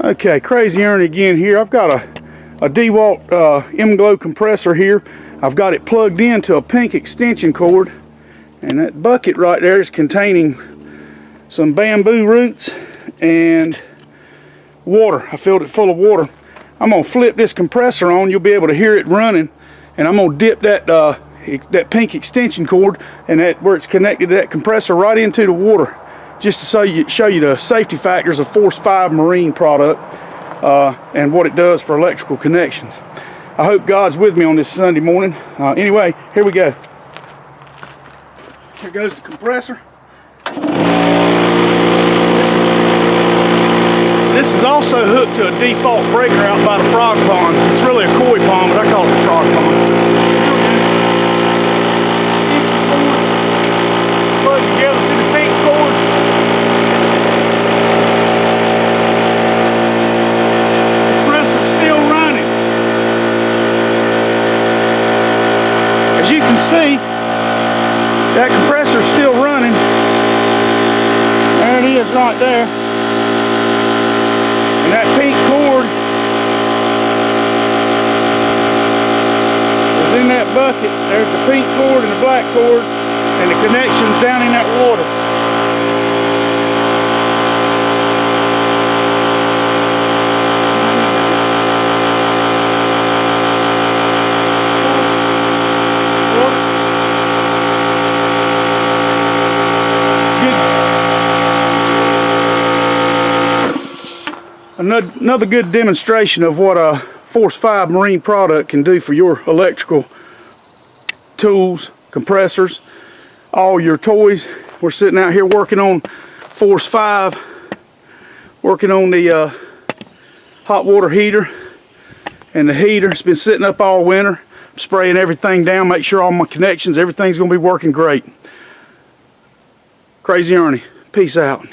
Okay, Crazy Ernie again here. I've got a DeWalt M-Glow compressor here. I've got it plugged into a pink extension cord, and that bucket right there is containing some bamboo roots and water. I filled it full of water. I'm gonna flip this compressor on. You'll be able to hear it running, and I'm gonna dip that pink extension cord and that where it's connected to that compressor right into the water, just to show you the safety factors of Force 5 marine product and what it does for electrical connections. I hope God's with me on this Sunday morning. Anyway, here we go. Here goes the compressor. This is also hooked to a default breaker out by the frog pond. It's really a koi pond, but I call it the frog pond. Plug together to the pink cord. Compressor's still running. As you can see, that compressor's still running. There it is right there. And that pink cord is in that bucket. There's the pink cord and the black cord, and the connection's down in that water. Another good demonstration of what a Force 5 marine product can do for your electrical tools, compressors, all your toys. We're sitting out here working on Force 5, working on the hot water heater and the heater. It's been sitting up all winter. I'm spraying everything down, make sure all my connections, everything's going to be working great. Crazy Ernie, peace out.